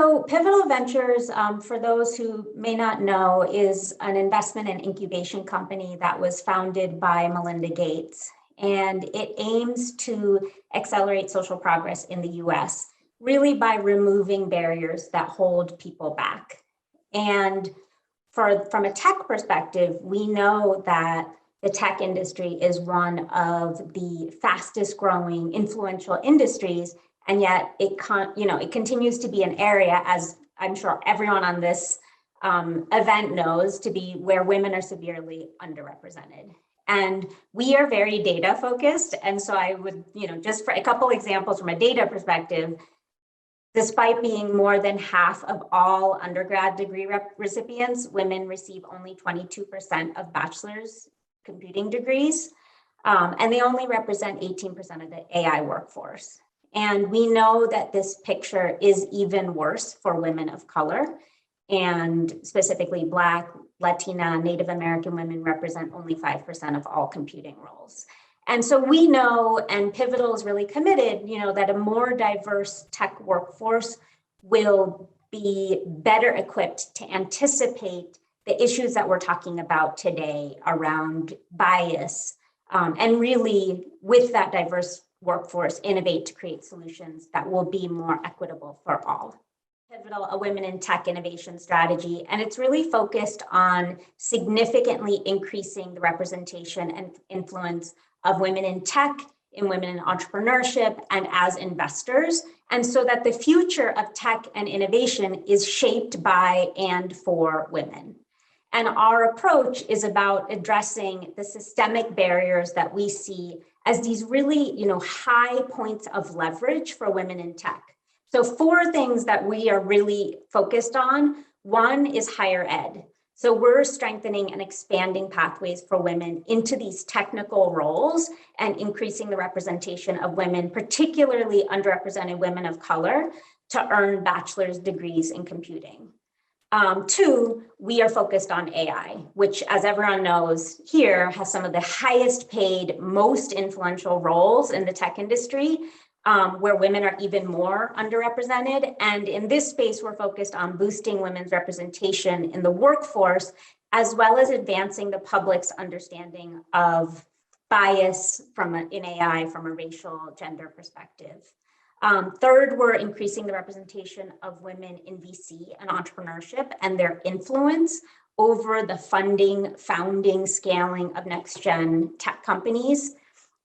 So Pivotal Ventures, for those who may not know, is an investment and incubation company that was founded by Melinda Gates. And it aims to accelerate social progress in the US, really by removing barriers that hold people back. And from a tech perspective, we know that the tech industry is one of the fastest growing influential industries, and yet it continues to be an area, as I'm sure everyone on this event knows, to be where women are severely underrepresented. And we are very data focused. And so I would, just for a couple examples from a data perspective, despite being more than half of all undergrad degree recipients, women receive only 22% of bachelor's computing degrees, and they only represent 18% of the AI workforce. And we know that this picture is even worse for women of color, and specifically Black, Latina, Native American women represent only 5% of all computing roles. And so we know, and Pivotal is really committed, that a more diverse tech workforce will be better equipped to anticipate the issues that we're talking about today around bias, and really, with that diverse workforce, innovate to create solutions that will be more equitable for all. Pivotal, a women in tech innovation strategy, and it's really focused on significantly increasing the representation and influence of women in tech, in women in entrepreneurship, and as investors, and so that the future of tech and innovation is shaped by and for women. And our approach is about addressing the systemic barriers that we see as these really, high points of leverage for women in tech. So 4 things that we are really focused on. One is higher ed. So we're strengthening and expanding pathways for women into these technical roles and increasing the representation of women, particularly underrepresented women of color, to earn bachelor's degrees in computing. 2, we are focused on AI, which, as everyone knows here, has some of the highest paid, most influential roles in the tech industry, where women are even more underrepresented. And in this space, we're focused on boosting women's representation in the workforce, as well as advancing the public's understanding of bias in AI from a racial, gender perspective. 3rd, we're increasing the representation of women in VC and entrepreneurship and their influence over the funding, founding, scaling of next-gen tech companies.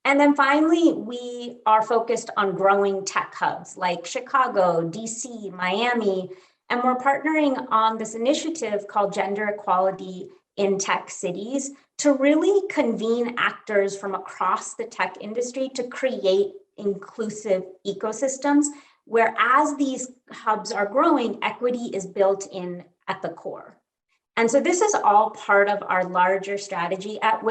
And then finally, we are focused on growing tech hubs like Chicago, DC, Miami, and we're partnering on this initiative called Gender Equality in Tech Cities to really convene actors from across the tech industry to create inclusive ecosystems, where as these hubs are growing, equity is built in at the core. And so this is all part of our larger strategy at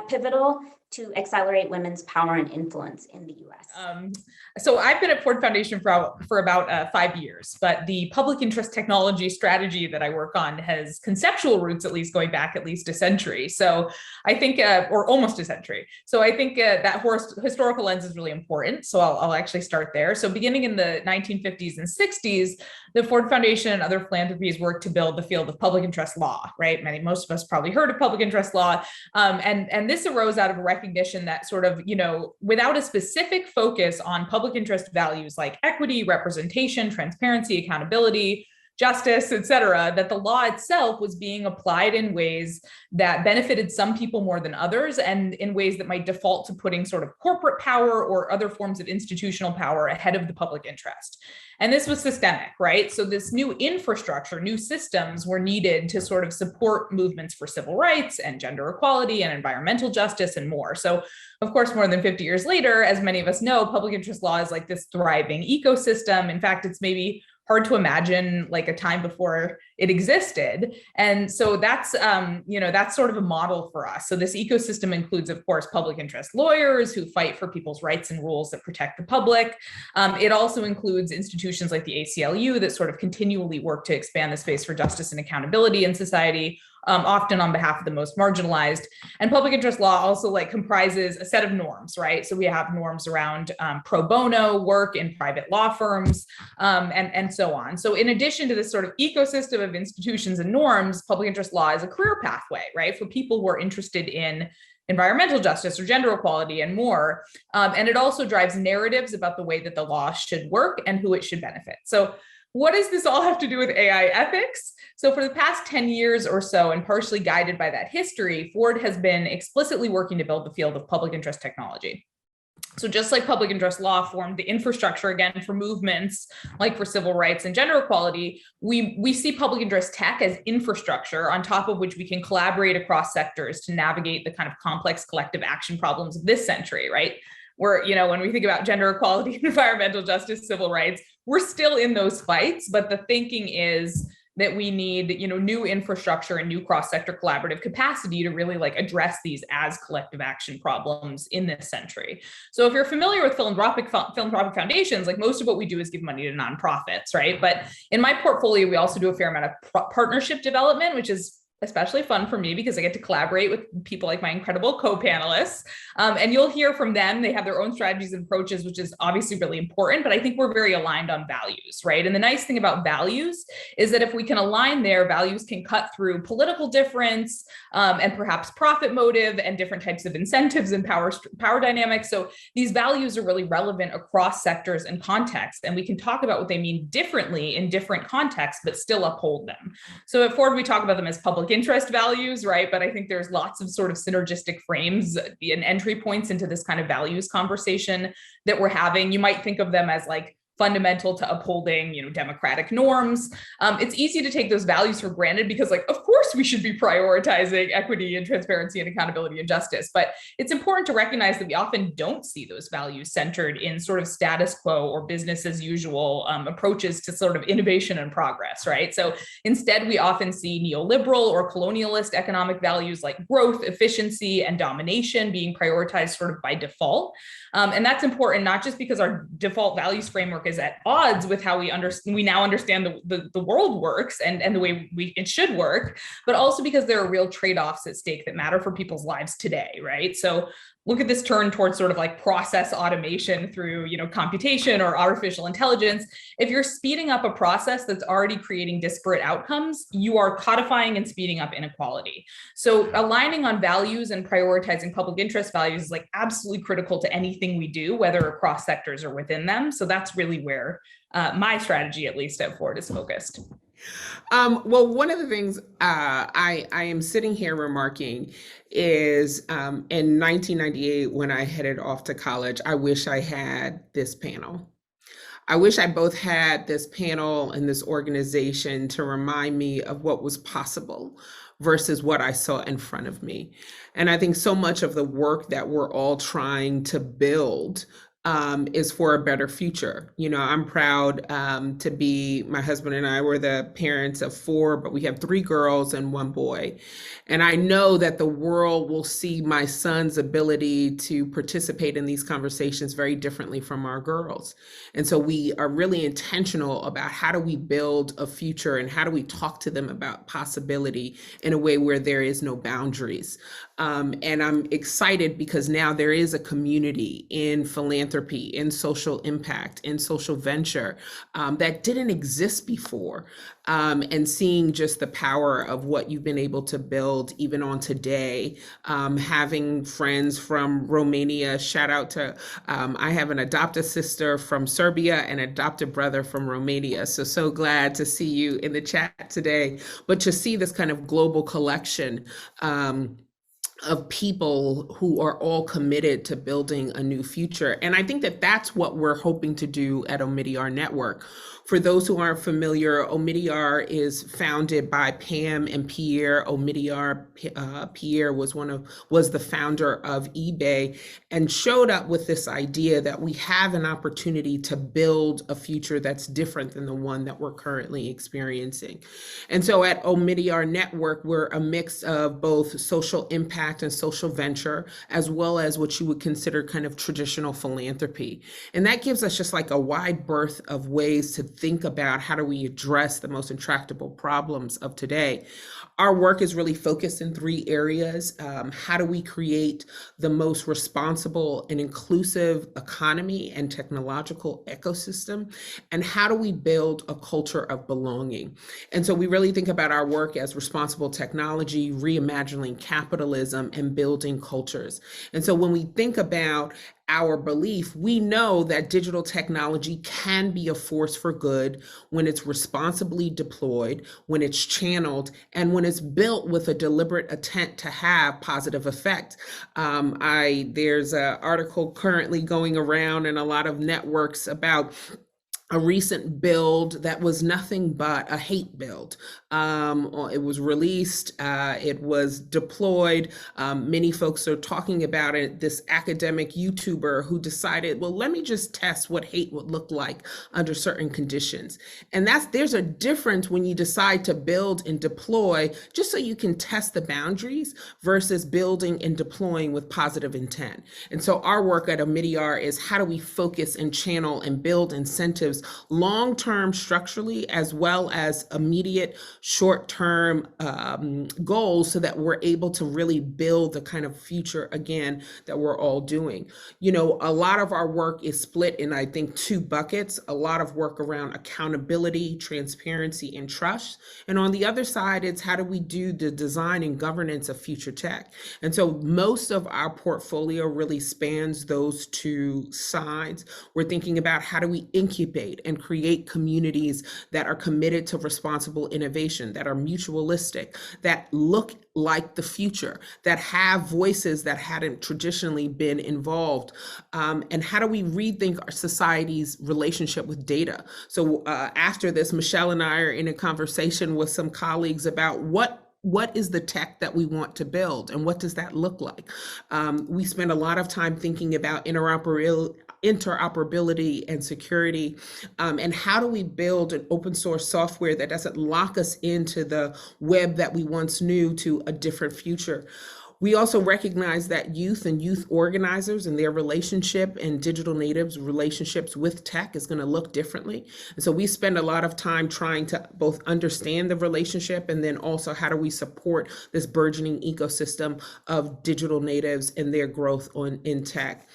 Pivotal to accelerate women's power and influence in the US. So I've been at Ford Foundation for about 5 years, but the public interest technology strategy that I work on has conceptual roots, at least going back at least a century. So I think, or almost a century. So I think that historical lens is really important. So I'll actually start there. So beginning in the 1950s and 60s, the Ford Foundation and other philanthropies worked to build the field of public interest law, right? Most of us probably heard of public interest law. And this arose out of a recognition that sort of, without a specific focus on public interest values like equity, representation, transparency, accountability, justice, et cetera, that the law itself was being applied in ways that benefited some people more than others, and in ways that might default to putting sort of corporate power or other forms of institutional power ahead of the public interest. And this was systemic, right? So this new infrastructure, new systems were needed to sort of support movements for civil rights and gender equality and environmental justice and more. So of course, more than 50 years later, as many of us know, public interest law is like this thriving ecosystem. In fact, it's maybe hard to imagine like a time before it existed. And so that's, that's sort of a model for us. So this ecosystem includes, of course, public interest lawyers who fight for people's rights and rules that protect the public. It also includes institutions like the ACLU that sort of continually work to expand the space for justice and accountability in society. often on behalf of the most marginalized. And public interest law also like comprises a set of norms, right? So we have norms around pro bono work in private law firms, and so on. So in addition to this sort of ecosystem of institutions and norms, public interest law is a career pathway, right? For people who are interested in environmental justice or gender equality and more. And it also drives narratives about the way that the law should work and who it should benefit. So what does this all have to do with AI ethics? So for the past 10 years or so, and partially guided by that history, Ford has been explicitly working to build the field of public interest technology. So just like public interest law formed the infrastructure, again, for movements like for civil rights and gender equality, we see public interest tech as infrastructure on top of which we can collaborate across sectors to navigate the kind of complex collective action problems of this century, right? Where, you know, when we think about gender equality, environmental justice, civil rights, we're still in those fights, but the thinking is that we need, you know, new infrastructure and new cross-sector collaborative capacity to really like address these as collective action problems in this century. So if you're familiar with philanthropic foundations, like most of what we do is give money to nonprofits, right? But in my portfolio, we also do a fair amount of partnership development, which is especially fun for me because I get to collaborate with people like my incredible co-panelists. And you'll hear from them. They have their own strategies and approaches, which is obviously really important, but I think we're very aligned on values, right? And the nice thing about values is that if we can align there, values can cut through political difference and perhaps profit motive and different types of incentives and power dynamics. So these values are really relevant across sectors and contexts, and we can talk about what they mean differently in different contexts, but still uphold them. So at Ford, we talk about them as public interest values, right? But I think there's lots of sort of synergistic frames and entry points into this kind of values conversation that we're having. You might think of them as like fundamental to upholding, you know, democratic norms. It's easy to take those values for granted because, like, of course we should be prioritizing equity and transparency and accountability and justice. But it's important to recognize that we often don't see those values centered in sort of status quo or business as usual approaches to sort of innovation and progress, right? So instead, we often see neoliberal or colonialist economic values like growth, efficiency, and domination being prioritized sort of by default. And that's important, not just because our default values framework is at odds with how we now understand the world works and the way it should work, but also because there are real trade-offs at stake that matter for people's lives today, right? So look at this turn towards sort of like process automation through, you know, computation or artificial intelligence. If you're speeding up a process that's already creating disparate outcomes, you are codifying and speeding up inequality. So aligning on values and prioritizing public interest values is like absolutely critical to anything we do, whether across sectors or within them. So that's really where my strategy, at least at Ford, is focused. Well, one of the things I am sitting here remarking is in 1998, when I headed off to college, I wish I had this panel. I wish I both had this panel and this organization to remind me of what was possible versus what I saw in front of me. And I think so much of the work that we're all trying to build is for a better future. You know, I'm proud to be, my husband and I were the parents of 4, but we have 3 girls and 1 boy. And I know that the world will see my son's ability to participate in these conversations very differently from our girls. And so we are really intentional about how do we build a future and how do we talk to them about possibility in a way where there is no boundaries. And I'm excited because now there is a community in philanthropy, in social impact, in social venture that didn't exist before. And seeing just the power of what you've been able to build even on today, having friends from Romania, shout out to, I have an adopted sister from Serbia and adopted brother from Romania. So glad to see you in the chat today, but to see this kind of global collection of people who are all committed to building a new future. And I think that that's what we're hoping to do at Omidyar Network. For those who aren't familiar, Omidyar is founded by Pam and Pierre Omidyar. Pierre was the founder of eBay and showed up with this idea that we have an opportunity to build a future that's different than the one that we're currently experiencing. And so at Omidyar Network, we're a mix of both social impact and social venture, as well as what you would consider kind of traditional philanthropy. And that gives us just like a wide berth of ways to think about how do we address the most intractable problems of today, our work is really focused in three areas. How do we create the most responsible and inclusive economy and technological ecosystem? And how do we build a culture of belonging? And so we really think about our work as responsible technology, reimagining capitalism, and building cultures. And so when we think about our belief, we know that digital technology can be a force for good when it's responsibly deployed, when it's channeled, and when it's built with a deliberate intent to have positive effect. There's an article currently going around in a lot of networks about a recent build that was nothing but a hate build. It was released, it was deployed. Many folks are talking about it. This academic YouTuber who decided, well, let me just test what hate would look like under certain conditions. And there's a difference when you decide to build and deploy just so you can test the boundaries versus building and deploying with positive intent. And so our work at Omidyar is how do we focus and channel and build incentives long-term structurally as well as immediate short-term goals so that we're able to really build the kind of future again that we're all doing. You know, a lot of our work is split in, I think, two buckets, a lot of work around accountability, transparency, and trust. And on the other side, it's how do we do the design and governance of future tech? And so most of our portfolio really spans those two sides. We're thinking about how do we incubate and create communities that are committed to responsible innovation, that are mutualistic, that look like the future, that have voices that hadn't traditionally been involved. And how do we rethink our society's relationship with data? So after this, Michelle and I are in a conversation with some colleagues about what is the tech that we want to build and what does that look like? We spend a lot of time thinking about interoperability and security, and how do we build an open source software that doesn't lock us into the web that we once knew to a different future. We also recognize that youth and youth organizers and their relationship and digital natives' relationships with tech is going to look differently. And so we spend a lot of time trying to both understand the relationship and then also how do we support this burgeoning ecosystem of digital natives and their growth in tech.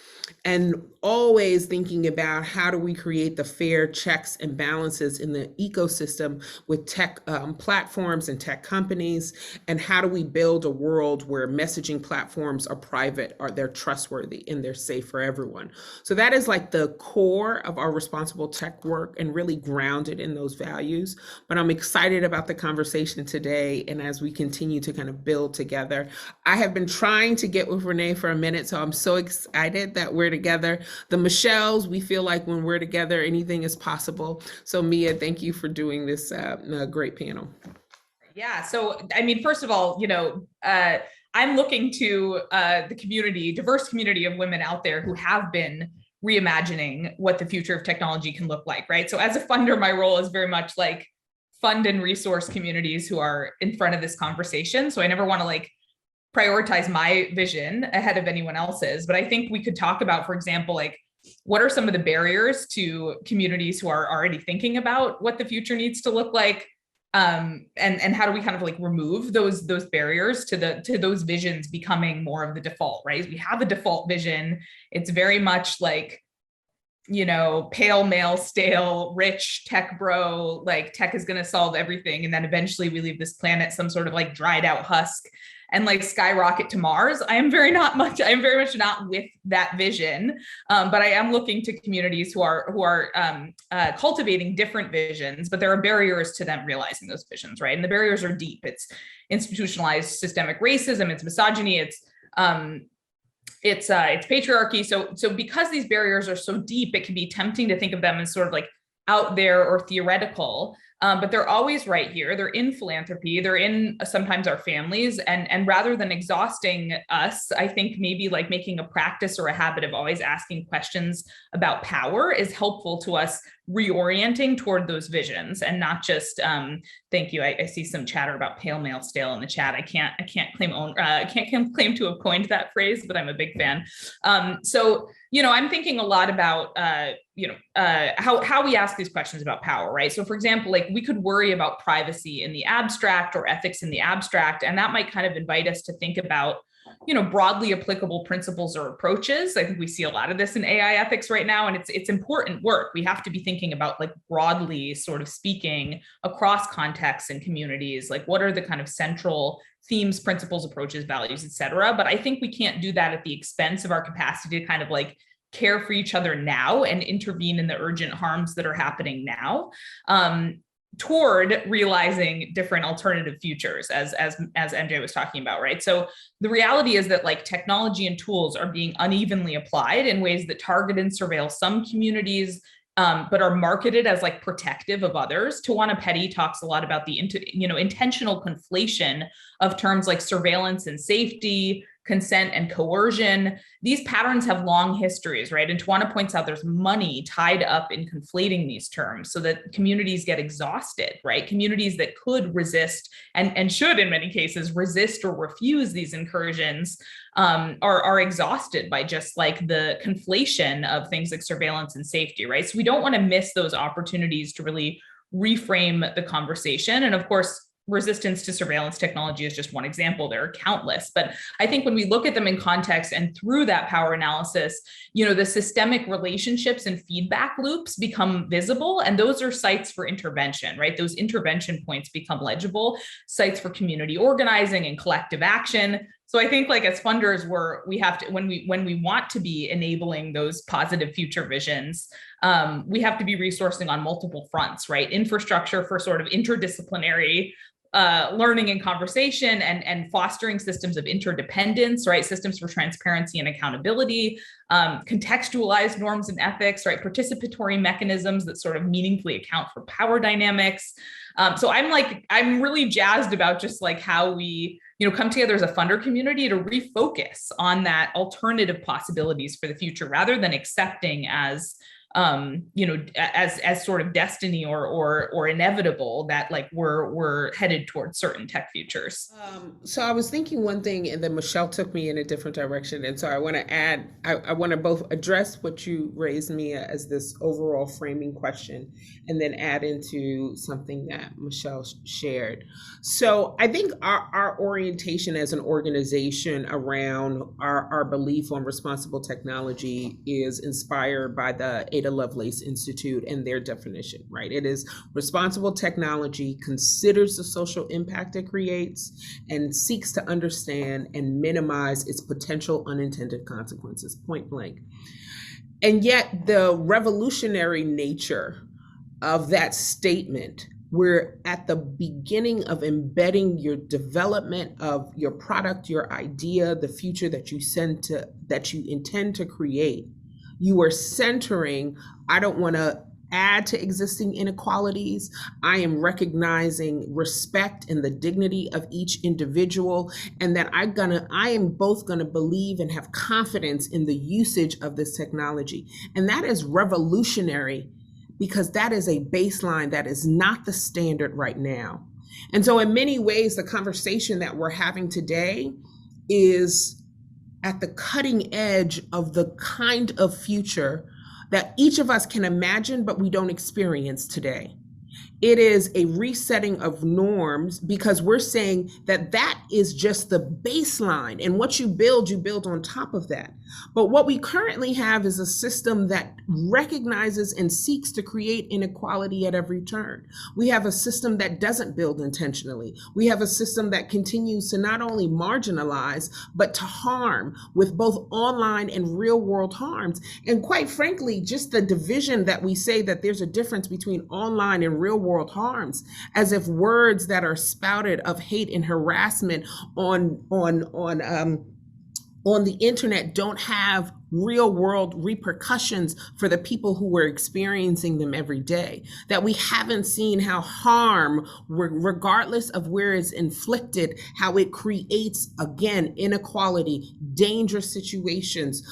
And always thinking about how do we create the fair checks and balances in the ecosystem with tech platforms and tech companies, and how do we build a world where messaging platforms are private, or they're trustworthy, and they're safe for everyone. So that is like the core of our responsible tech work and really grounded in those values. But I'm excited about the conversation today, and as we continue to kind of build together. I have been trying to get with Renee for a minute, so I'm so excited that we're together. The Michelles, we feel like when we're together, anything is possible. So Mia, thank you for doing this great panel. Yeah, so I mean, first of all, I'm looking to the community, diverse community of women out there who have been reimagining what the future of technology can look like, right? So as a funder, my role is very much like fund and resource communities who are in front of this conversation. So I never want to like prioritize my vision ahead of anyone else's, but I think we could talk about, for example, like what are some of the barriers to communities who are already thinking about what the future needs to look like, and how do we kind of like remove those barriers to those visions becoming more of the default, right? We have a default vision. It's very much like, pale, male, stale, rich, tech bro, like tech is going to solve everything. And then eventually we leave this planet some sort of like dried out husk and like skyrocket to Mars. I am very much not with that vision, but I am looking to communities who are cultivating different visions, but there are barriers to them realizing those visions, right? And the barriers are deep. It's institutionalized systemic racism, it's misogyny, it's patriarchy. So because these barriers are so deep, it can be tempting to think of them as sort of like out there or theoretical. But they're always right here. They're in philanthropy. They're in sometimes our families. And rather than exhausting us, I think maybe like making a practice or a habit of always asking questions about power is helpful to us reorienting toward those visions, and not just thank you. I see some chatter about pale male stale in the chat. I can't claim to have coined that phrase, but I'm a big fan. So I'm thinking a lot about how we ask these questions about power, right? So for example, like we could worry about privacy in the abstract or ethics in the abstract, and that might kind of invite us to think about broadly applicable principles or approaches. I think we see a lot of this in AI ethics right now, and it's important work. We have to be thinking about, like, broadly sort of speaking across contexts and communities, like what are the kind of central themes, principles, approaches, values, et cetera. But I think we can't do that at the expense of our capacity to kind of like care for each other now and intervene in the urgent harms that are happening now. Toward realizing different alternative futures, as MJ was talking about, right? So the reality is that like technology and tools are being unevenly applied in ways that target and surveil some communities, but are marketed as like protective of others. Tawana Petty talks a lot about the intentional conflation of terms like surveillance and safety, consent and coercion. These patterns have long histories, right? And Tawana points out there's money tied up in conflating these terms so that communities get exhausted, right? Communities that could resist and should, in many cases, resist or refuse these incursions are exhausted by just like the conflation of things like surveillance and safety, right? So we don't want to miss those opportunities to really reframe the conversation. And of course, resistance to surveillance technology is just one example. There are countless, but I think when we look at them in context and through that power analysis, the systemic relationships and feedback loops become visible, and those are sites for intervention, right? Those intervention points become legible, sites for community organizing and collective action. So I think, like, as funders, we have to, when we want to be enabling those positive future visions, we have to be resourcing on multiple fronts, right? Infrastructure for sort of interdisciplinary learning and conversation, and fostering systems of interdependence, right? Systems for transparency and accountability, contextualized norms and ethics, right? Participatory mechanisms that sort of meaningfully account for power dynamics. So I'm really jazzed about just like how we, come together as a funder community to refocus on that alternative possibilities for the future, rather than accepting as as sort of destiny or inevitable that like we're headed towards certain tech futures. So I was thinking one thing, and then Michelle took me in a different direction. And so I want to add, I want to both address what you raised, Mia, as this overall framing question, and then add into something that Michelle shared. So I think our orientation as an organization around our belief on responsible technology is inspired by the Ada Lovelace Institute and their definition, right? It is responsible technology considers the social impact it creates and seeks to understand and minimize its potential unintended consequences, point blank. And yet the revolutionary nature of that statement, we're at the beginning of embedding your development of your product, your idea, the future that you intend to create. You are centering, I don't want to add to existing inequalities. I am recognizing respect and the dignity of each individual, and that I am both going to believe and have confidence in the usage of this technology. And that is revolutionary, because that is a baseline that is not the standard right now. And so in many ways, the conversation that we're having today is at the cutting edge of the kind of future that each of us can imagine, but we don't experience today. It is a resetting of norms, because we're saying that that is just the baseline, and what you build on top of that. But what we currently have is a system that recognizes and seeks to create inequality at every turn. We have a system that doesn't build intentionally. We have a system that continues to not only marginalize, but to harm, with both online and real world harms. And quite frankly, just the division that we say that there's a difference between online and real world harms, as if words that are spouted of hate and harassment on the internet don't have real world repercussions for the people who were experiencing them every day, that we haven't seen how harm, regardless of where it's inflicted, how it creates, again, inequality, dangerous situations.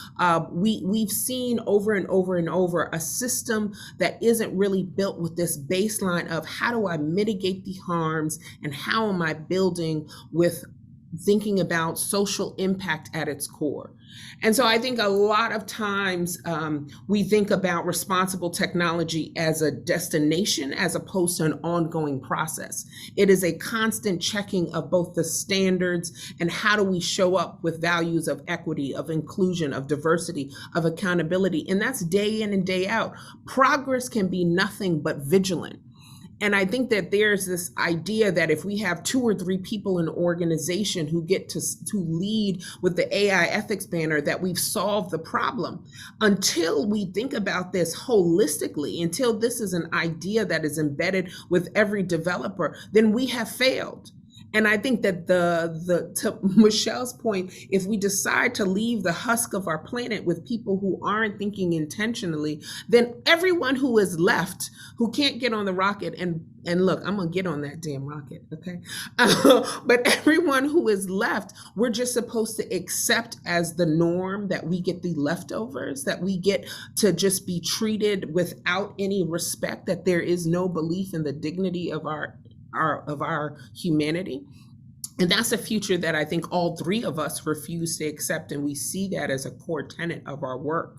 We've seen over and over and over a system that isn't really built with this baseline of how do I mitigate the harms and how am I building with thinking about social impact at its core. And so I think a lot of times we think about responsible technology as a destination as opposed to an ongoing process. It is a constant checking of both the standards and how do we show up with values of equity, of inclusion, of diversity, of accountability. And that's day in and day out. Progress can be nothing but vigilant. And I think that there's this idea that if we have 2 or 3 people in an organization who get to lead with the AI ethics banner, that we've solved the problem. Until we think about this holistically, until this is an idea that is embedded with every developer, then we have failed. And I think that to Michelle's point, if we decide to leave the husk of our planet with people who aren't thinking intentionally, then everyone who is left, who can't get on the rocket, and look, I'm gonna get on that damn rocket, okay? But everyone who is left, we're just supposed to accept as the norm that we get the leftovers, that we get to just be treated without any respect, that there is no belief in the dignity of our humanity. And that's a future that I think all 3 of us refuse to accept, and we see that as a core tenet of our work.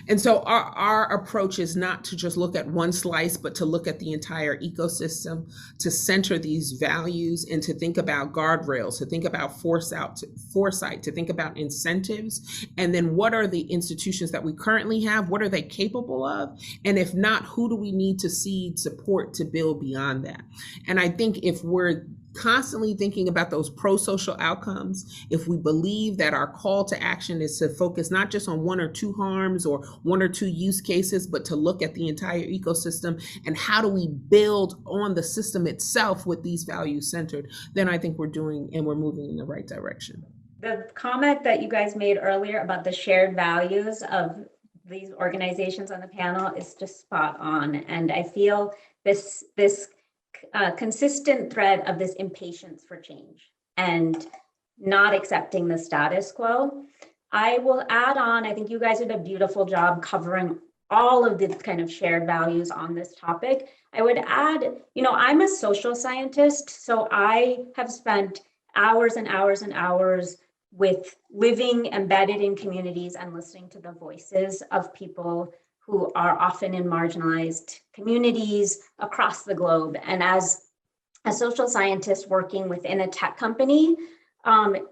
And so our approach is not to just look at one slice, but to look at the entire ecosystem, to center these values, and to think about guardrails, to think about foresight, to think about incentives, and then what are the institutions that we currently have, what are they capable of, and if not, who do we need to seed, support to build beyond that. And I think if we're constantly thinking about those pro-social outcomes, if we believe that our call to action is to focus not just on 1 or 2 harms or 1 or 2 use cases, but to look at the entire ecosystem and how do we build on the system itself with these values centered, then I think we're moving in the right direction. The comment that you guys made earlier about the shared values of these organizations on the panel is just spot on. And I feel this consistent thread of this impatience for change and not accepting the status quo. I will add on, I think you guys did a beautiful job covering all of the kind of shared values on this topic. I would add, I'm a social scientist, so I have spent hours and hours and hours with living embedded in communities and listening to the voices of people who are often in marginalized communities across the globe. And as a social scientist working within a tech company,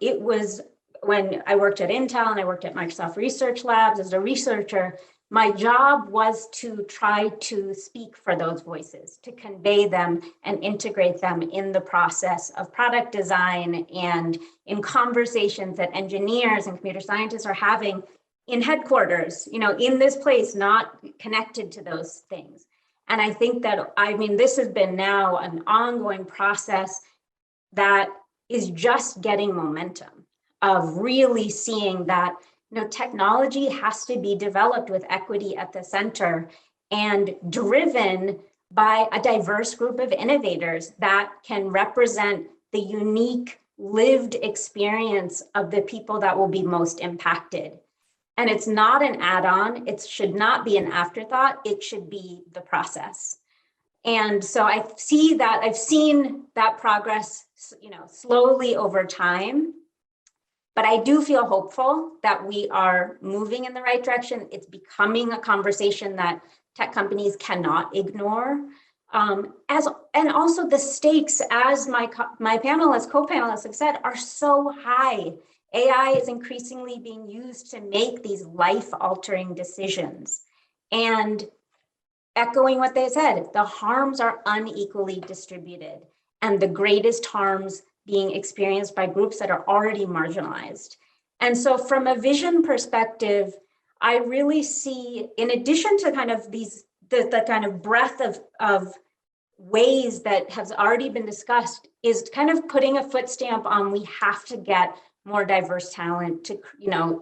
it was when I worked at Intel and I worked at Microsoft Research Labs as a researcher, my job was to try to speak for those voices, to convey them and integrate them in the process of product design and in conversations that engineers and computer scientists are having in headquarters, in this place, not connected to those things. And I think that, this has been now an ongoing process that is just getting momentum of really seeing that, technology has to be developed with equity at the center and driven by a diverse group of innovators that can represent the unique lived experience of the people that will be most impacted. And it's not an add-on. It should not be an afterthought. It should be the process. And so I've seen that progress, slowly over time. But I do feel hopeful that we are moving in the right direction. It's becoming a conversation that tech companies cannot ignore. And also the stakes, as my panelists, co-panelists have said, are so high. AI is increasingly being used to make these life-altering decisions. And echoing what they said, the harms are unequally distributed, and the greatest harms being experienced by groups that are already marginalized. And so from a vision perspective, I really see, in addition to kind of the kind of breadth of ways that has already been discussed, is kind of putting a foot stamp on we have to get more diverse talent, to,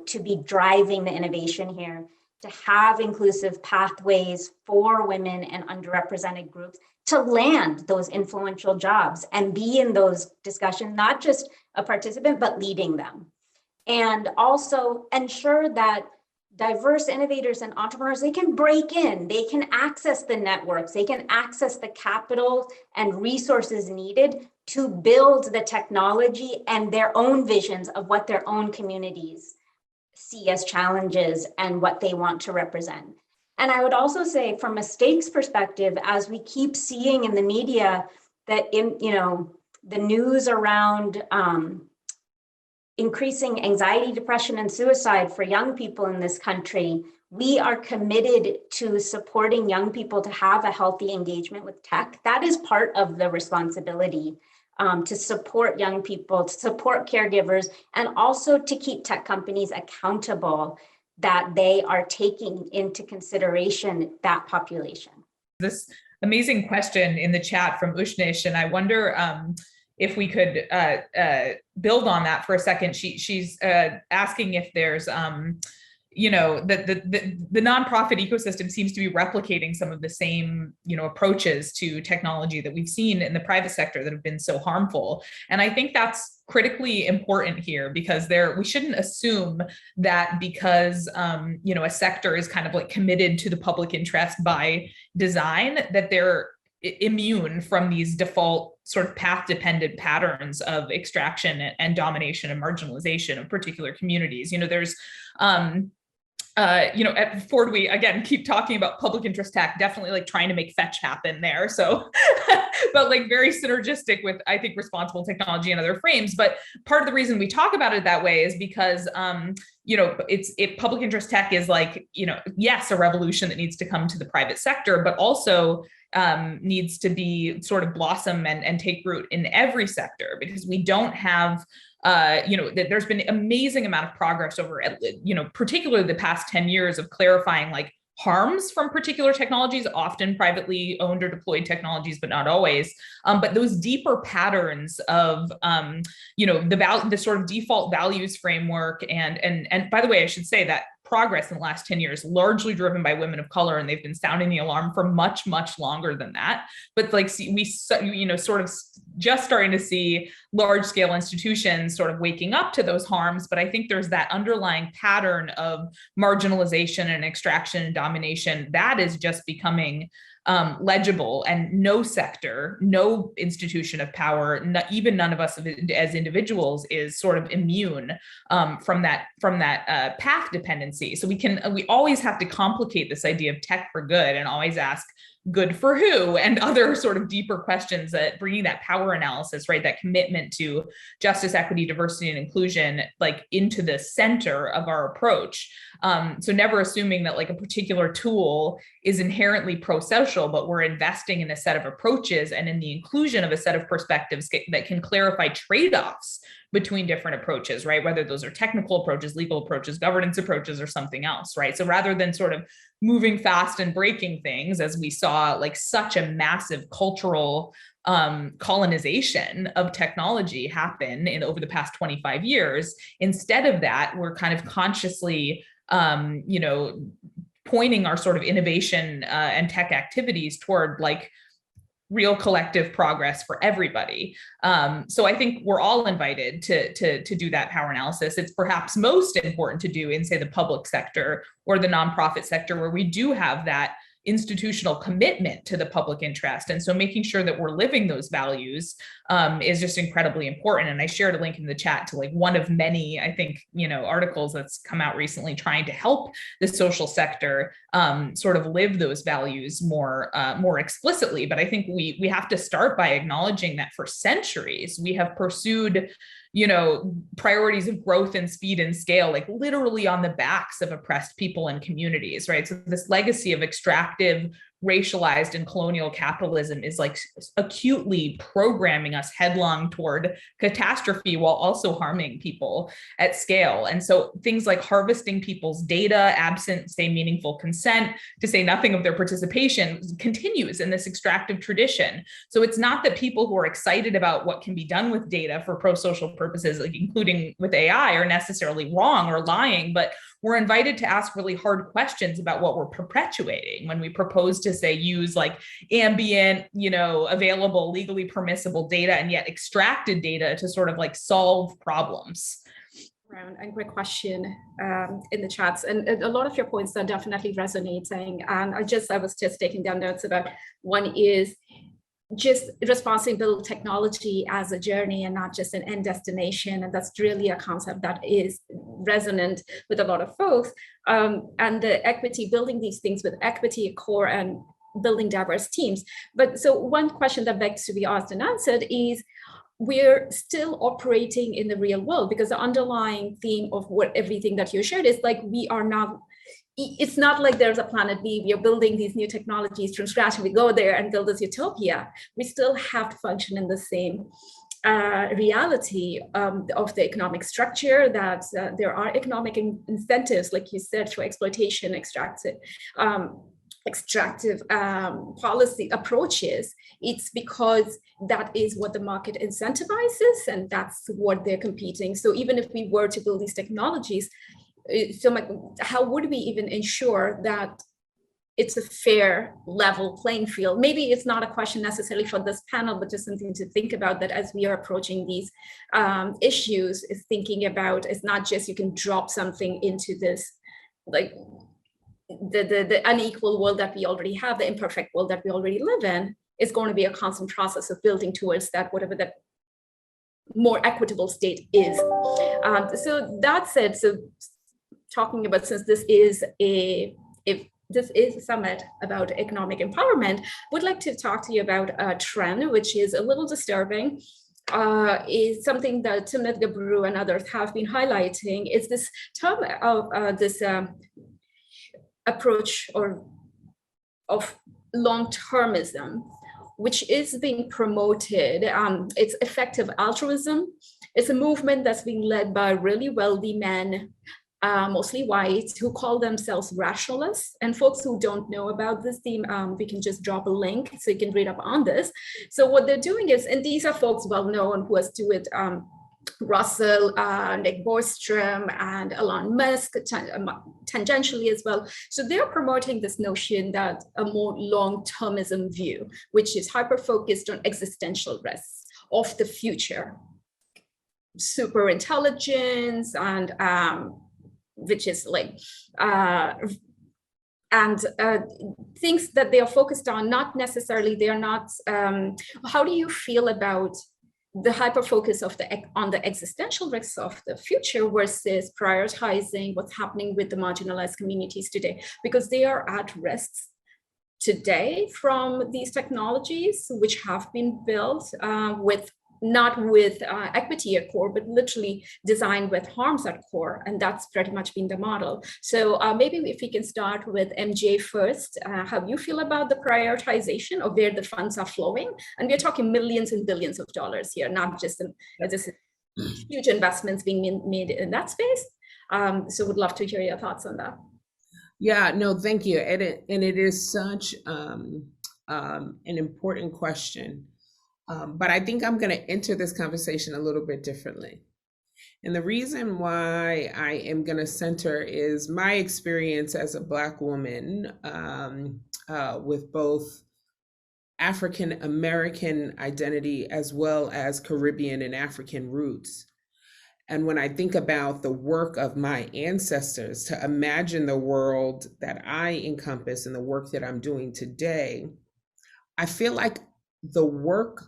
to be driving the innovation here, to have inclusive pathways for women and underrepresented groups to land those influential jobs and be in those discussions, not just a participant, but leading them. And also ensure that diverse innovators and entrepreneurs, they can break in, they can access the networks, they can access the capital and resources needed to build the technology and their own visions of what their own communities see as challenges and what they want to represent. And I would also say, from a stakes perspective, as we keep seeing in the media that the news around increasing anxiety, depression, and suicide for young people in this country, we are committed to supporting young people to have a healthy engagement with tech. That is part of the responsibility, to support young people, to support caregivers, and also to keep tech companies accountable that they are taking into consideration that population. This amazing question in the chat from Ushnish, and I wonder if we could build on that for a second. She's asking if there's the nonprofit ecosystem seems to be replicating some of the same, approaches to technology that we've seen in the private sector that have been so harmful. And I think that's critically important here, because we shouldn't assume that because, a sector is kind of like committed to the public interest by design, that they're immune from these default sort of path-dependent patterns of extraction and domination and marginalization of particular communities. There's at Ford, we again keep talking about public interest tech, definitely like trying to make fetch happen there. So, but like very synergistic with, I think, responsible technology and other frames. But part of the reason we talk about it that way is because, public interest tech is like, yes, a revolution that needs to come to the private sector, but also needs to be sort of blossom and take root in every sector, because we don't have there's been an amazing amount of progress over, particularly the past 10 years of clarifying like harms from particular technologies, often privately owned or deployed technologies, but not always. But those deeper patterns of, the sort of default values framework, and by the way, I should say that progress in the last 10 years, largely driven by women of color, and they've been sounding the alarm for much, much longer than that. But like, sort of just starting to see large scale institutions sort of waking up to those harms. But I think there's that underlying pattern of marginalization and extraction and domination that is just becoming legible, and no sector, no institution of power, even none of us as individuals, is sort of immune from that path dependency. So we always have to complicate this idea of tech for good and always ask, good for who, and other sort of deeper questions, that bringing that power analysis, right, that commitment to justice, equity, diversity, and inclusion, like into the center of our approach. So never assuming that like a particular tool is inherently pro-social, but we're investing in a set of approaches and in the inclusion of a set of perspectives that can clarify trade-offs between different approaches, right? Whether those are technical approaches, legal approaches, governance approaches, or something else, right? So rather than sort of moving fast and breaking things, as we saw like such a massive cultural colonization of technology happen over the past 25 years, instead of that, we're kind of consciously, pointing our sort of innovation and tech activities toward like real collective progress for everybody. So I think we're all invited to do that power analysis. It's perhaps most important to do in, say, the public sector or the nonprofit sector, where we do have that institutional commitment to the public interest. And so making sure that we're living those values is just incredibly important. And I shared a link in the chat to like one of many, I think, articles that's come out recently trying to help the social sector sort of live those values more explicitly. But I think we have to start by acknowledging that for centuries we have pursued priorities of growth and speed and scale, like literally on the backs of oppressed people and communities, right? So this legacy of extractive racialized and colonial capitalism is like acutely programming us headlong toward catastrophe while also harming people at scale. And so things like harvesting people's data absent, say, meaningful consent, to say nothing of their participation, continues in this extractive tradition. So it's not that people who are excited about what can be done with data for pro-social purposes, like including with AI, are necessarily wrong or lying, but we're invited to ask really hard questions about what we're perpetuating when we propose to, say, use like ambient, available, legally permissible data and yet extracted data to sort of like solve problems. And great question in the chats, and a lot of your points are definitely resonating. And I was just taking down notes about one is just responsible technology as a journey and not just an end destination. And that's really a concept that is resonant with a lot of folks. And the equity, building these things with equity at core and building diverse teams. But so one question that begs to be asked and answered is, we're still operating in the real world, because the underlying theme of everything that you shared is like, we are now, it's not like there's a planet B, we are building these new technologies from scratch and we go there and build this utopia. We still have to function in the same reality of the economic structure, that there are economic incentives, like you said, for exploitation, extractive policy approaches. It's because that is what the market incentivizes, and that's what they're competing. So even if we were to build these technologies, how would we even ensure that it's a fair, level playing field? Maybe it's not a question necessarily for this panel, but just something to think about, that as we are approaching these issues, is thinking about, it's not just you can drop something into this, like the unequal world that we already have, the imperfect world that we already live in. Is going to be a constant process of building towards that, whatever that more equitable state is. So that said, so talking about, since this is a summit about economic empowerment, would like to talk to you about a trend which is a little disturbing. Is something that Timnit Gebru and others have been highlighting. Is this term of this approach of long-termism, which is being promoted. It's effective altruism. It's a movement that's being led by really wealthy men, mostly white, who call themselves rationalists. And folks who don't know about this theme, we can just drop a link so you can read up on this. So what they're doing is, and these are folks well known who has to do it, Russell, Nick Bostrom, and Elon Musk, tangentially as well. So they're promoting this notion that a more long-termism view, which is hyper-focused on existential risks of the future, super intelligence, and which is like, and things that they are focused on, not necessarily, they're not, how do you feel about the hyper focus on the existential risks of the future versus prioritizing what's happening with the marginalized communities today, because they are at risk today from these technologies, which have been built not with equity at core, but literally designed with harms at core. And that's pretty much been the model. So maybe if we can start with MJ first, how you feel about the prioritization of where the funds are flowing. And we're talking millions and billions of dollars here, not just huge investments being made in that space. So would love to hear your thoughts on that. Yeah, no, thank you. And it is such an important question. But I think I'm going to enter this conversation a little bit differently. And the reason why I am going to center is my experience as a Black woman with both African American identity as well as Caribbean and African roots. And when I think about the work of my ancestors, to imagine the world that I encompass and the work that I'm doing today, I feel like the work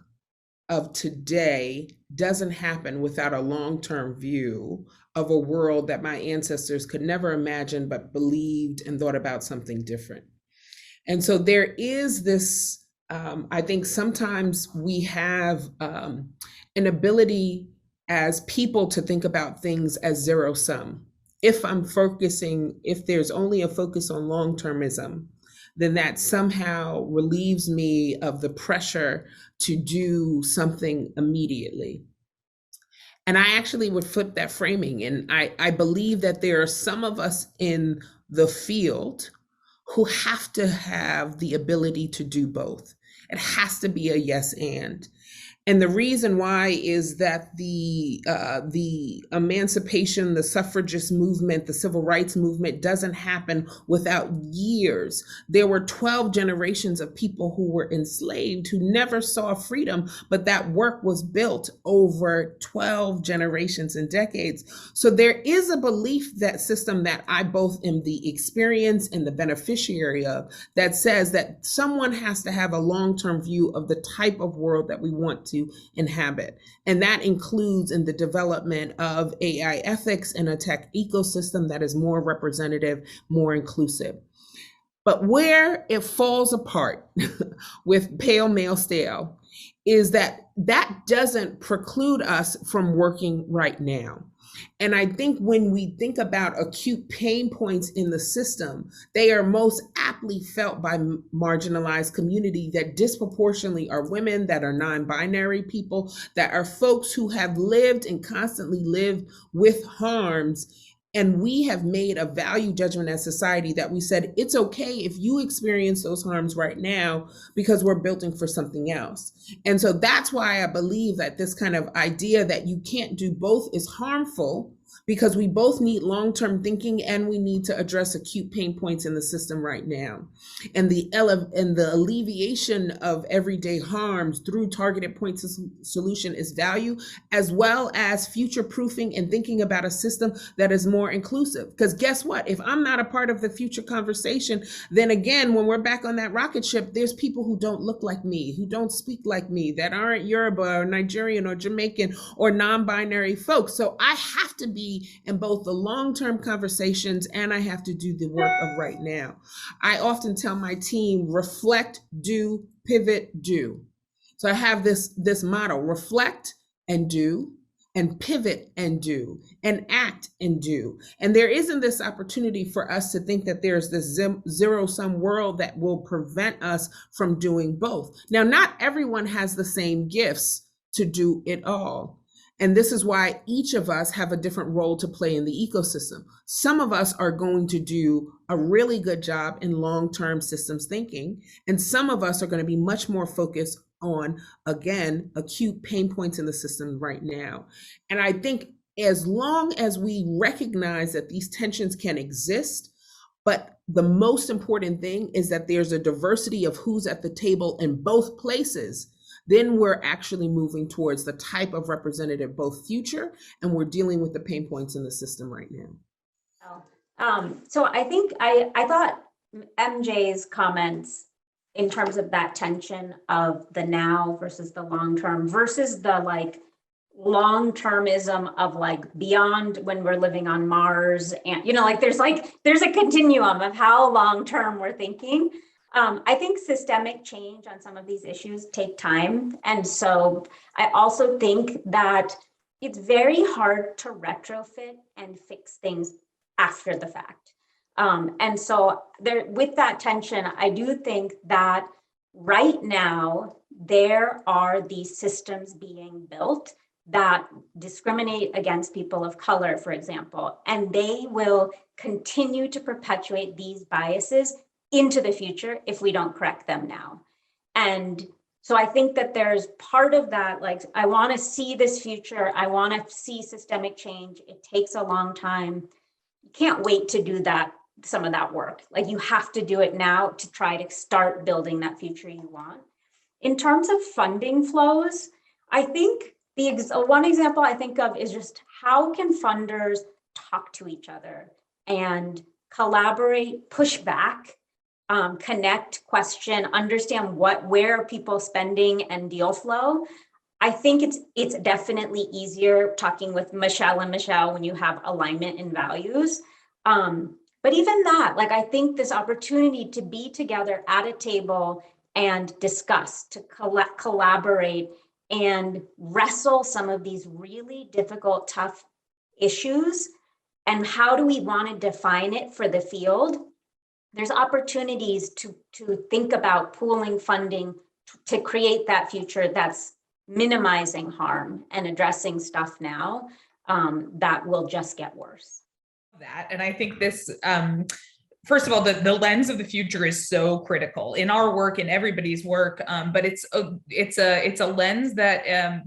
of today doesn't happen without a long-term view of a world that my ancestors could never imagine, but believed and thought about something different. And so there is this, I think sometimes we have an ability as people to think about things as zero sum. If there's only a focus on long-termism, then that somehow relieves me of the pressure to do something immediately. And I actually would flip that framing. And I believe that there are some of us in the field who have to have the ability to do both. It has to be a yes and. And the reason why is that the emancipation, the suffragist movement, the civil rights movement doesn't happen without years. There were 12 generations of people who were enslaved who never saw freedom, but that work was built over 12 generations and decades. So there is a belief that system that I both am the experience and the beneficiary of, that says that someone has to have a long-term view of the type of world that we want to inhabit. And that includes in the development of AI ethics and a tech ecosystem that is more representative, more inclusive. But where it falls apart with pale male stale is that doesn't preclude us from working right now. And I think when we think about acute pain points in the system, they are most aptly felt by marginalized community that disproportionately are women, that are non-binary people, that are folks who have lived and constantly live with harms. And we have made a value judgment as society that we said, it's okay if you experience those harms right now because we're building for something else. And so that's why I believe that this kind of idea that you can't do both is harmful, because we both need long-term thinking and we need to address acute pain points in the system right now. And the alleviation of everyday harms through targeted points of solution is value, as well as future-proofing and thinking about a system that is more inclusive. Because guess what? If I'm not a part of the future conversation, then again, when we're back on that rocket ship, there's people who don't look like me, who don't speak like me, that aren't Yoruba or Nigerian or Jamaican or non-binary folks. So I have to be in both the long-term conversations and I have to do the work of right now. I often tell my team, reflect, do, pivot, do. So I have this motto: reflect and do, and pivot and do, and act and do. And there isn't this opportunity for us to think that there's this zero-sum world that will prevent us from doing both. Now, not everyone has the same gifts to do it all. And this is why each of us have a different role to play in the ecosystem. Some of us are going to do a really good job in long-term systems thinking, and some of us are going to be much more focused on, again, acute pain points in the system right now. And I think as long as we recognize that these tensions can exist, but the most important thing is that there's a diversity of who's at the table in both places, then we're actually moving towards the type of representative, both future, and we're dealing with the pain points in the system right now. So I think I thought MJ's comments in terms of that tension of the now versus the long term versus the like long-termism of like beyond when we're living on Mars, and there's a continuum of how long-term we're thinking. I think systemic change on some of these issues take time. And so I also think that it's very hard to retrofit and fix things after the fact. And so there, with that tension, I do think that right now there are these systems being built that discriminate against people of color, for example, and they will continue to perpetuate these biases into the future if we don't correct them now. And so I think that there's part of that, like, I want to see this future. I want to see systemic change. It takes a long time. You can't wait to do that, some of that work. Like, you have to do it now to try to start building that future you want. In terms of funding flows, I think one example I think of is just how can funders talk to each other and collaborate, push back, connect, question, understand where are people spending and deal flow. I think it's definitely easier talking with Michelle when you have alignment in values. But even that, like, I think this opportunity to be together at a table and discuss, to collaborate and wrestle some of these really difficult, tough issues, and how do we want to define it for the field? there's opportunities to think about pooling funding to create that future that's minimizing harm and addressing stuff now that will just get worse. That, and I think this, first of all, the lens of the future is so critical in our work, in everybody's work, but it's a lens that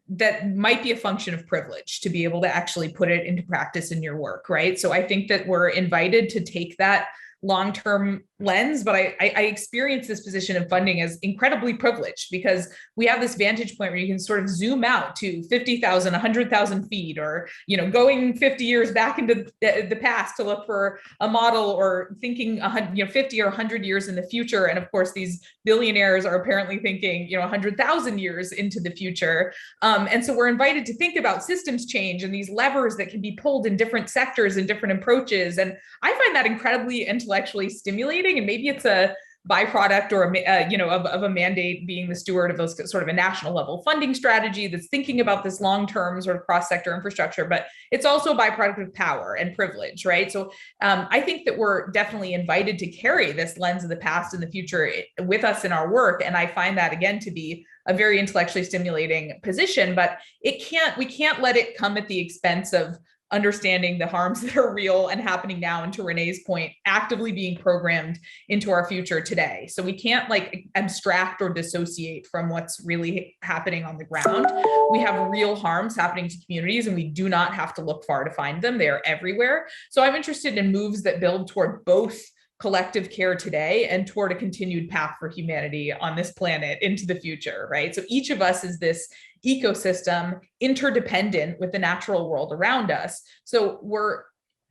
that might be a function of privilege to be able to actually put it into practice in your work, right? So I think that we're invited to take that long-term lens, but I experience this position of funding as incredibly privileged because we have this vantage point where you can sort of zoom out to 50,000, 100,000 feet, or, you know, going 50 years back into the past to look for a model, or thinking 50 or 100 years in the future. And of course, these billionaires are apparently thinking, 100,000 years into the future. And so we're invited to think about systems change and these levers that can be pulled in different sectors and different approaches. And I find that incredibly intellectually stimulating. And maybe it's a byproduct or of a mandate being the steward of those sort of a national level funding strategy that's thinking about this long-term sort of cross-sector infrastructure, but it's also a byproduct of power and privilege, right? So I think that we're definitely invited to carry this lens of the past and the future with us in our work. And I find that, again, to be a very intellectually stimulating position, but we can't let it come at the expense of understanding the harms that are real and happening now, and to Renee's point, actively being programmed into our future today. So we can't abstract or dissociate from what's really happening on the ground. We have real harms happening to communities, and we do not have to look far to find them. They are everywhere. So I'm interested in moves that build toward both collective care today and toward a continued path for humanity on this planet into the future, right? So each of us is this ecosystem interdependent with the natural world around us. So we're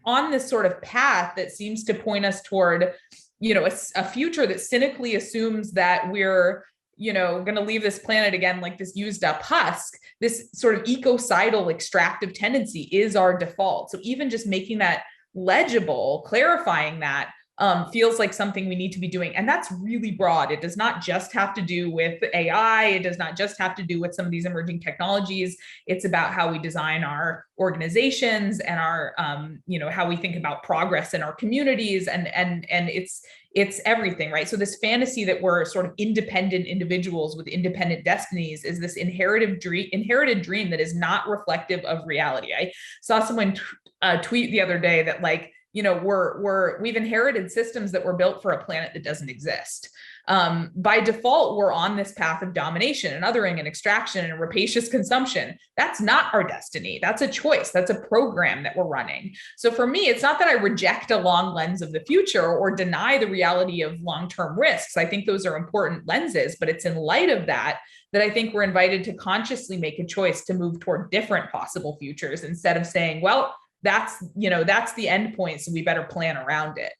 on this sort of path that seems to point us toward, a future that cynically assumes that we're, going to leave this planet again like this used up husk. This sort of ecocidal extractive tendency is our default. So even just making that legible, clarifying that, feels like something we need to be doing. And that's really broad. It does not just have to do with AI. It does not just have to do with some of these emerging technologies. It's about how we design our organizations and our, how we think about progress in our communities. And it's everything, right? So this fantasy that we're sort of independent individuals with independent destinies is this inherited dream that is not reflective of reality. I saw someone tweet the other day that we've inherited systems that were built for a planet that doesn't exist. By default, we're on this path of domination and othering and extraction and rapacious consumption. That's not our destiny. That's a choice. That's a program that we're running. So for me, it's not that I reject a long lens of the future or deny the reality of long-term risks. I think those are important lenses, but it's in light of that I think we're invited to consciously make a choice to move toward different possible futures instead of saying, well, that's the end point, so we better plan around it.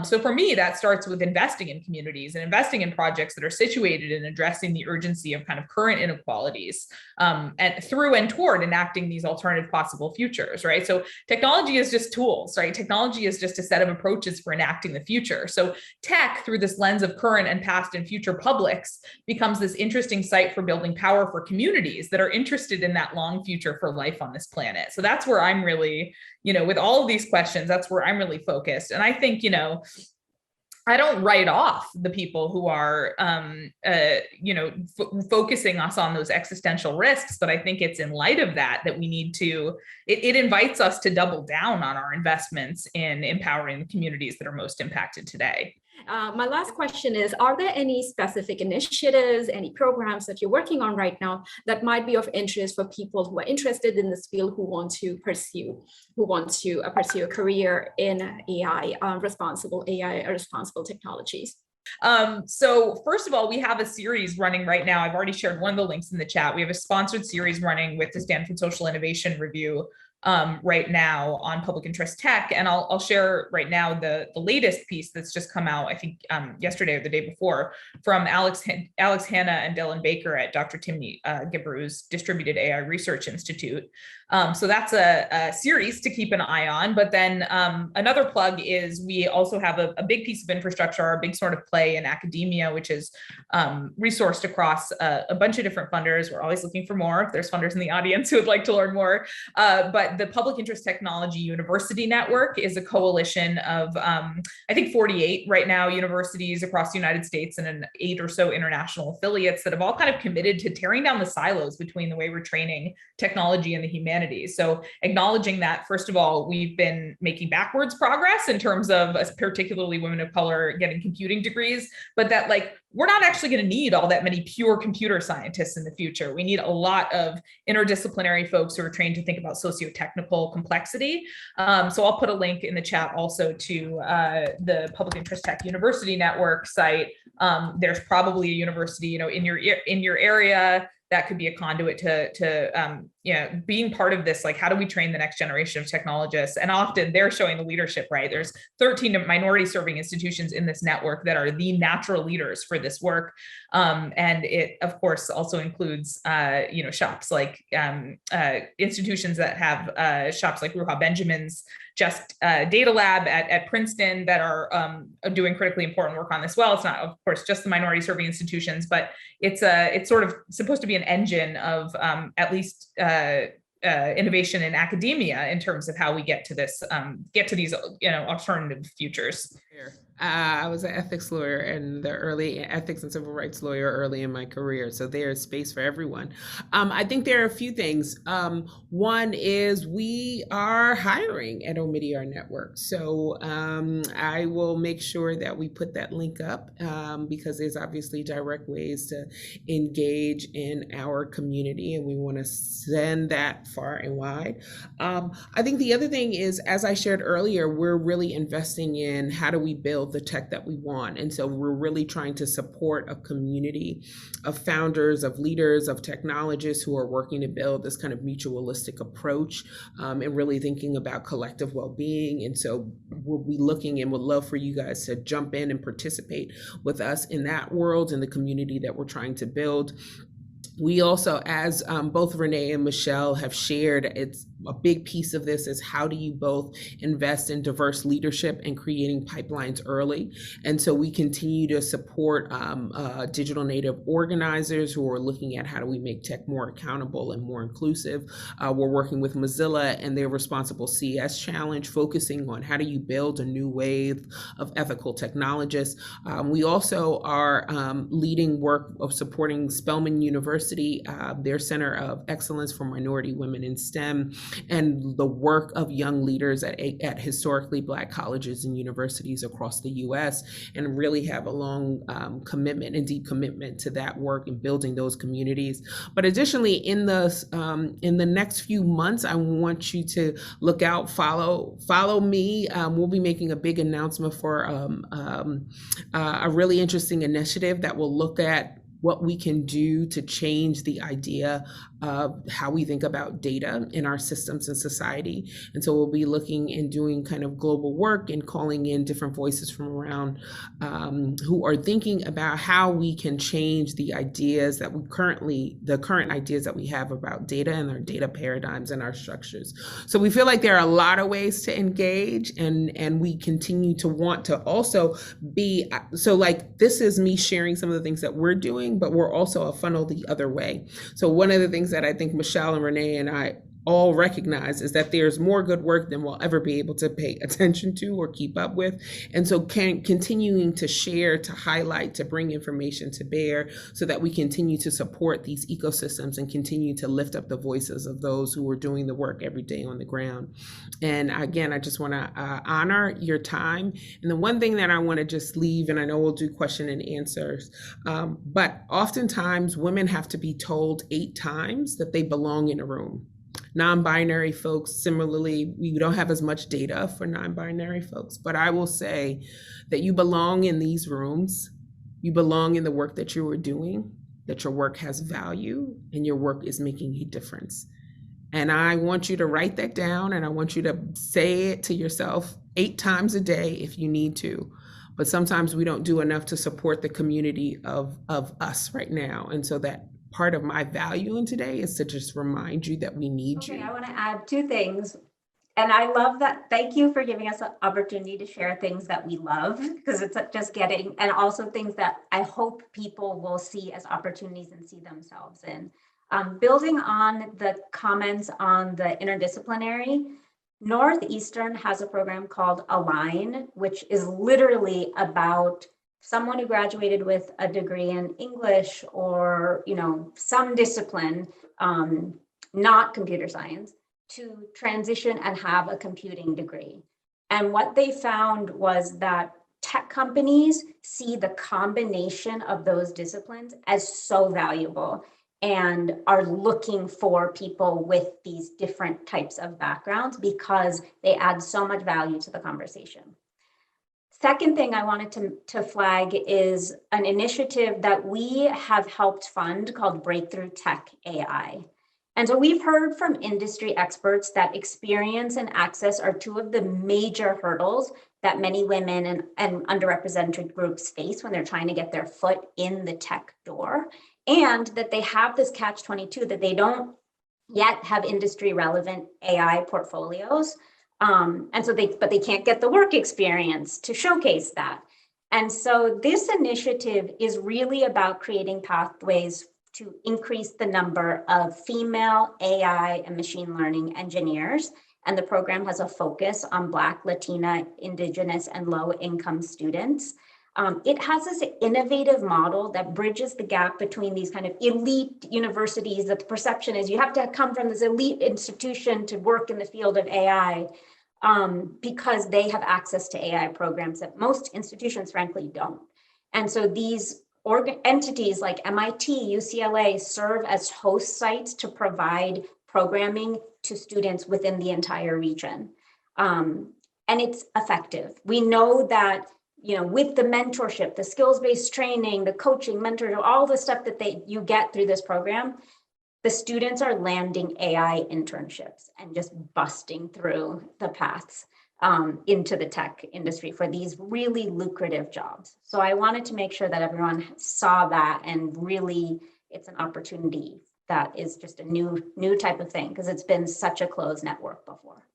So for me, that starts with investing in communities and investing in projects that are situated in addressing the urgency of kind of current inequalities and through and toward enacting these alternative possible futures, right? So technology is just tools, right? Technology is just a set of approaches for enacting the future. So tech, through this lens of current and past and future publics, becomes this interesting site for building power for communities that are interested in that long future for life on this planet. So that's where I'm really, with all of these questions, that's where I'm really focused. And I think, I don't write off the people who are, focusing us on those existential risks, but I think it's in light of that we need to, it invites us to double down on our investments in empowering the communities that are most impacted today. My last question is, are there any specific initiatives, any programs that you're working on right now that might be of interest for people who are interested in this field, who want to pursue a career in AI, responsible technologies? So first of all, we have a series running right now. I've already shared one of the links in the chat. We have a sponsored series running with the Stanford Social Innovation Review right now on public interest tech. And I'll share right now the latest piece that's just come out, I think yesterday or the day before, from Alex Hanna and Dylan Baker at Dr. Timney Gibru's Distributed AI Research Institute. So that's a series to keep an eye on. But then another plug is we also have a big piece of infrastructure, our big sort of play in academia, which is resourced across a bunch of different funders. We're always looking for more if there's funders in the audience who would like to learn more. But the Public Interest Technology University Network is a coalition of, I think 48 right now universities across the United States and 8 or so international affiliates that have all kind of committed to tearing down the silos between the way we're training technology and the humanities. So acknowledging that, first of all, we've been making backwards progress in terms of particularly women of color getting computing degrees, but that like, we're not actually going to need all that many pure computer scientists in the future. We need a lot of interdisciplinary folks who are trained to think about socio-technical complexity. So I'll put a link in the chat also to the Public Interest Tech University Network site. There's probably a university, in your area that could be a conduit to being part of this. Like, how do we train the next generation of technologists? And often they're showing the leadership, right? There's 13 minority serving institutions in this network that are the natural leaders for this work. And it, of course, also includes, shops like institutions that have shops like Ruha Benjamin's Just Data Lab at Princeton that are doing critically important work on this. Well, it's not, of course, just the minority serving institutions, but it's sort of supposed to be an engine of at least innovation in academia in terms of how we get to this, get to these, alternative futures. I was an ethics lawyer and the early ethics and civil rights lawyer early in my career. So there's space for everyone. I think there are a few things. One is we are hiring at Omidyar Network. So I will make sure that we put that link up because there's obviously direct ways to engage in our community and we want to send that far and wide. I think the other thing is, as I shared earlier, we're really investing in how do we build the tech that we want. And so we're really trying to support a community of founders, of leaders, of technologists who are working to build this kind of mutualistic approach and really thinking about collective well-being. And so we'll be looking and would love for you guys to jump in and participate with us in that world and the community that we're trying to build. We also, as both Renee and Michelle have shared, it's a big piece of this is how do you both invest in diverse leadership and creating pipelines early. And so we continue to support digital native organizers who are looking at how do we make tech more accountable and more inclusive. We're working with Mozilla and their Responsible CS Challenge, focusing on how do you build a new wave of ethical technologists. We also are leading work of supporting Spelman University, their Center of Excellence for Minority Women in STEM, and the work of young leaders at historically Black colleges and universities across the US, and really have a long commitment and deep commitment to that work and building those communities. But additionally, in the next few months, I want you to look out, follow me. We'll be making a big announcement for a really interesting initiative that will look at what we can do to change the idea of how we think about data in our systems and society. And so we'll be looking and doing kind of global work and calling in different voices from around who are thinking about how we can change the ideas that the current ideas that we have about data and our data paradigms and our structures. So we feel like there are a lot of ways to engage, and we continue to want to also be, so like this is me sharing some of the things that we're doing, but we're also a funnel the other way. So one of the things that I think Michelle and Renee and I all recognize is that there's more good work than we'll ever be able to pay attention to or keep up with. And so continuing to share, to highlight, to bring information to bear so that we continue to support these ecosystems and continue to lift up the voices of those who are doing the work every day on the ground. And again, I just want to honor your time. And the one thing that I want to just leave, and I know we'll do question and answers, but oftentimes women have to be told 8 times that they belong in a room. Non-binary folks, similarly, we don't have as much data for non-binary folks, but I will say that you belong in these rooms, you belong in the work that you are doing, that your work has value and your work is making a difference. And I want you to write that down, and I want you to say it to yourself 8 times a day if you need to. But sometimes we don't do enough to support the community of us right now. And so that part of my value in today is to just remind you that we need you. I want to add 2 things. And I love that. Thank you for giving us an opportunity to share things that we love, because it's just getting, and also things that I hope people will see as opportunities and see themselves in. Building on the comments on the interdisciplinary, Northeastern has a program called Align, which is literally about someone who graduated with a degree in English or, some discipline, not computer science, to transition and have a computing degree. And what they found was that tech companies see the combination of those disciplines as so valuable and are looking for people with these different types of backgrounds because they add so much value to the conversation. Second thing I wanted to flag is an initiative that we have helped fund called Breakthrough Tech AI. And so we've heard from industry experts that experience and access are two of the major hurdles that many women and underrepresented groups face when they're trying to get their foot in the tech door, and that they have this catch-22 that they don't yet have industry relevant AI portfolios. But they can't get the work experience to showcase that. And so this initiative is really about creating pathways to increase the number of female AI and machine learning engineers. And the program has a focus on Black, Latina, Indigenous, and low-income students. It has this innovative model that bridges the gap between these kind of elite universities that the perception is you have to come from this elite institution to work in the field of AI, because they have access to AI programs that most institutions frankly don't. And so these entities like MIT, UCLA serve as host sites to provide programming to students within the entire region. And it's effective. We know that, with the mentorship, the skills-based training, the coaching, mentorship, all the stuff that you get through this program, the students are landing AI internships and just busting through the paths into the tech industry for these really lucrative jobs. So I wanted to make sure that everyone saw that, and really it's an opportunity that is just a new type of thing, because it's been such a closed network before.